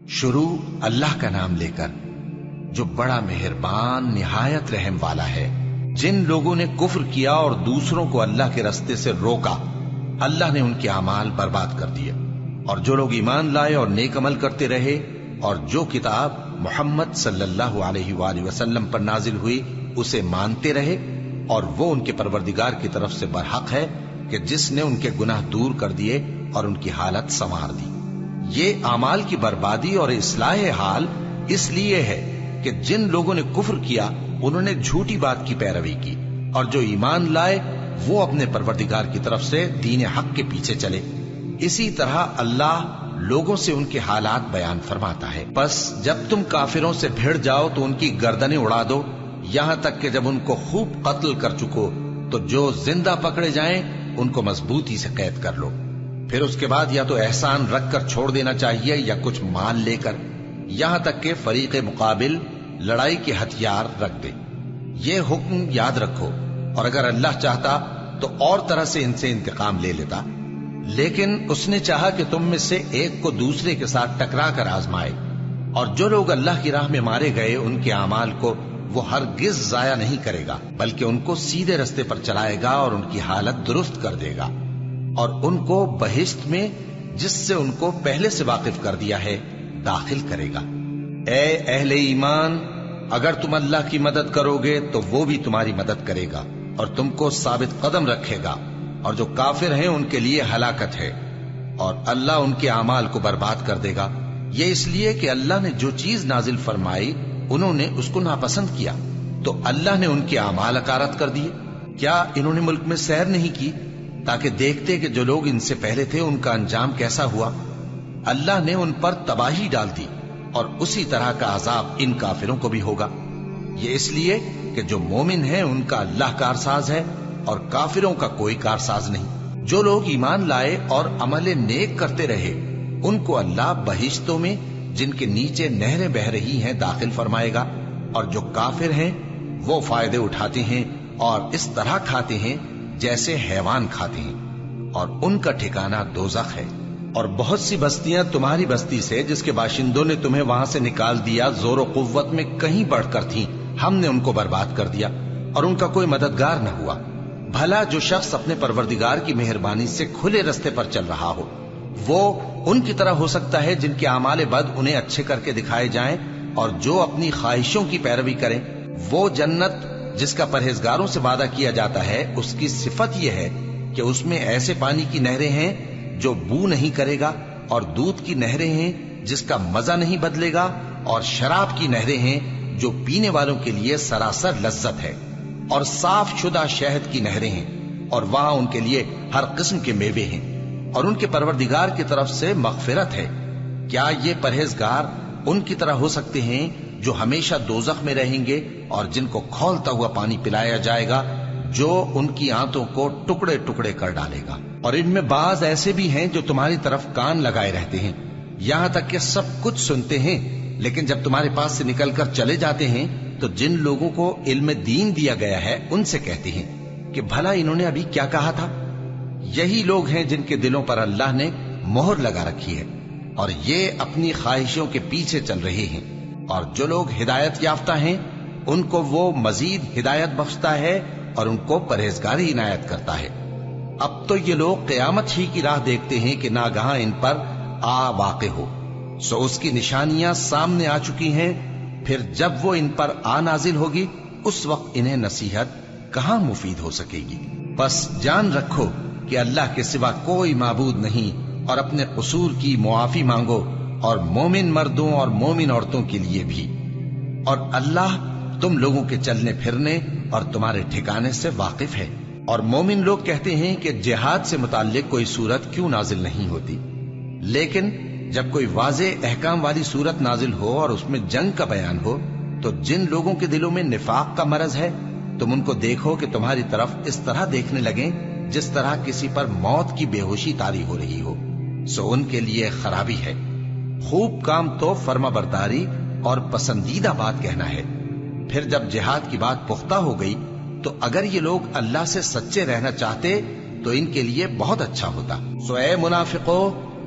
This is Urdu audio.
شروع اللہ کا نام لے کر جو بڑا مہربان نہایت رحم والا ہے۔ جن لوگوں نے کفر کیا اور دوسروں کو اللہ کے راستے سے روکا، اللہ نے ان کے اعمال برباد کر دیے، اور جو لوگ ایمان لائے اور نیک عمل کرتے رہے اور جو کتاب محمد صلی اللہ علیہ وآلہ وسلم پر نازل ہوئی اسے مانتے رہے، اور وہ ان کے پروردگار کی طرف سے برحق ہے کہ جس نے ان کے گناہ دور کر دیے اور ان کی حالت سنوار دی۔ یہ اعمال کی بربادی اور اصلاح حال اس لیے ہے کہ جن لوگوں نے کفر کیا انہوں نے جھوٹی بات کی پیروی کی، اور جو ایمان لائے وہ اپنے پروردگار کی طرف سے دین حق کے پیچھے چلے۔ اسی طرح اللہ لوگوں سے ان کے حالات بیان فرماتا ہے۔ پس جب تم کافروں سے بھیڑ جاؤ تو ان کی گردنیں اڑا دو، یہاں تک کہ جب ان کو خوب قتل کر چکو تو جو زندہ پکڑے جائیں ان کو مضبوطی سے قید کر لو۔ پھر اس کے بعد یا تو احسان رکھ کر چھوڑ دینا چاہیے یا کچھ مال لے کر، یہاں تک کہ فریق مقابل لڑائی کے ہتھیار رکھ دے۔ یہ حکم یاد رکھو، اور اگر اللہ چاہتا تو اور طرح سے ان سے انتقام لے لیتا، لیکن اس نے چاہا کہ تم میں سے ایک کو دوسرے کے ساتھ ٹکرا کر آزمائے۔ اور جو لوگ اللہ کی راہ میں مارے گئے ان کے اعمال کو وہ ہرگز ضائع نہیں کرے گا، بلکہ ان کو سیدھے رستے پر چلائے گا اور ان کی حالت درست کر دے گا، اور ان کو بہشت میں جس سے ان کو پہلے سے واقف کر دیا ہے داخل کرے گا۔ اے اہل ایمان، اگر تم اللہ کی مدد کرو گے تو وہ بھی تمہاری مدد کرے گا اور تم کو ثابت قدم رکھے گا، اور جو کافر ہیں ان کے لیے ہلاکت ہے، اور اللہ ان کے اعمال کو برباد کر دے گا۔ یہ اس لیے کہ اللہ نے جو چیز نازل فرمائی انہوں نے اس کو ناپسند کیا، تو اللہ نے ان کے اعمال اکارت کر دیے۔ کیا انہوں نے ملک میں سیر نہیں کی تاکہ دیکھتے کہ جو لوگ ان سے پہلے تھے ان کا انجام کیسا ہوا؟ اللہ نے ان پر تباہی ڈال دی، اور اسی طرح کا عذاب ان کافروں کو بھی ہوگا۔ یہ اس لیے کہ جو مومن ہیں ان کا اللہ کارساز ہے اور کافروں کا کوئی کارساز نہیں۔ جو لوگ ایمان لائے اور عمل نیک کرتے رہے ان کو اللہ بہشتوں میں جن کے نیچے نہریں بہ رہی ہیں داخل فرمائے گا، اور جو کافر ہیں وہ فائدے اٹھاتے ہیں اور اس طرح کھاتے ہیں جیسے حیوان کھاتے ہیں، اور ان کا ٹھکانہ دوزخ ہے۔ اور بہت سی بستیاں تمہاری بستی سے جس کے باشندوں نے تمہیں وہاں سے نکال دیا زور و قوت میں کہیں بڑھ کر تھیں، ہم نے ان کو برباد کر دیا اور ان کا کوئی مددگار نہ ہوا۔ بھلا جو شخص اپنے پروردگار کی مہربانی سے کھلے رستے پر چل رہا ہو وہ ان کی طرح ہو سکتا ہے جن کے اعمال بد انہیں اچھے کر کے دکھائے جائیں، اور جو اپنی خواہشوں کی پیروی کریں وہ جنت جس کا پرہیزگاروں سے وعدہ کیا جاتا ہے اس کی صفت یہ ہے کہ اس میں ایسے پانی کی نہریں ہیں جو بو نہیں کرے گا، اور دودھ کی نہریں ہیں جس کا مزہ نہیں بدلے گا، اور شراب کی نہریں ہیں جو پینے والوں کے لیے سراسر لذت ہے، اور صاف شدہ شہد کی نہریں ہیں، اور وہاں ان کے لیے ہر قسم کے میوے ہیں، اور ان کے پروردگار کی طرف سے مغفرت ہے۔ کیا یہ پرہیزگار ان کی طرح ہو سکتے ہیں جو ہمیشہ دوزخ میں رہیں گے اور جن کو کھولتا ہوا پانی پلایا جائے گا جو ان کی آنتوں کو ٹکڑے ٹکڑے کر ڈالے گا؟ اور ان میں بعض ایسے بھی ہیں جو تمہاری طرف کان لگائے رہتے ہیں، یہاں تک کہ سب کچھ سنتے ہیں، لیکن جب تمہارے پاس سے نکل کر چلے جاتے ہیں تو جن لوگوں کو علم دین دیا گیا ہے ان سے کہتے ہیں کہ بھلا انہوں نے ابھی کیا کہا تھا؟ یہی لوگ ہیں جن کے دلوں پر اللہ نے مہر لگا رکھی ہے اور یہ اپنی خواہشوں کے پیچھے چل رہے ہیں، اور جو لوگ ہدایت یافتہ ہیں ان کو وہ مزید ہدایت بخشتا ہے اور ان کو پرہیزگاری عنایت کرتا ہے۔ اب تو یہ لوگ قیامت ہی کی راہ دیکھتے ہیں کہ ناگہاں ان پر آ واقع ہو، سو اس کی نشانیاں سامنے آ چکی ہیں، پھر جب وہ ان پر آ نازل ہوگی اس وقت انہیں نصیحت کہاں مفید ہو سکے گی۔ بس جان رکھو کہ اللہ کے سوا کوئی معبود نہیں، اور اپنے قصور کی معافی مانگو، اور مومن مردوں اور مومن عورتوں کے لیے بھی، اور اللہ تم لوگوں کے چلنے پھرنے اور تمہارے ٹھکانے سے واقف ہے۔ اور مومن لوگ کہتے ہیں کہ جہاد سے متعلق کوئی سورت کیوں نازل نہیں ہوتی، لیکن جب کوئی واضح احکام والی سورت نازل ہو اور اس میں جنگ کا بیان ہو تو جن لوگوں کے دلوں میں نفاق کا مرض ہے تم ان کو دیکھو کہ تمہاری طرف اس طرح دیکھنے لگیں جس طرح کسی پر موت کی بے ہوشی طاری ہو رہی ہو، سو ان کے لیے خرابی ہے۔ خوب کام تو فرما برداری اور پسندیدہ بات کہنا ہے۔ پھر جب جہاد کی بات پختہ ہو گئی تو اگر یہ لوگ اللہ سے سچے رہنا چاہتے تو ان کے لیے بہت اچھا ہوتا۔ سو اے منافقو،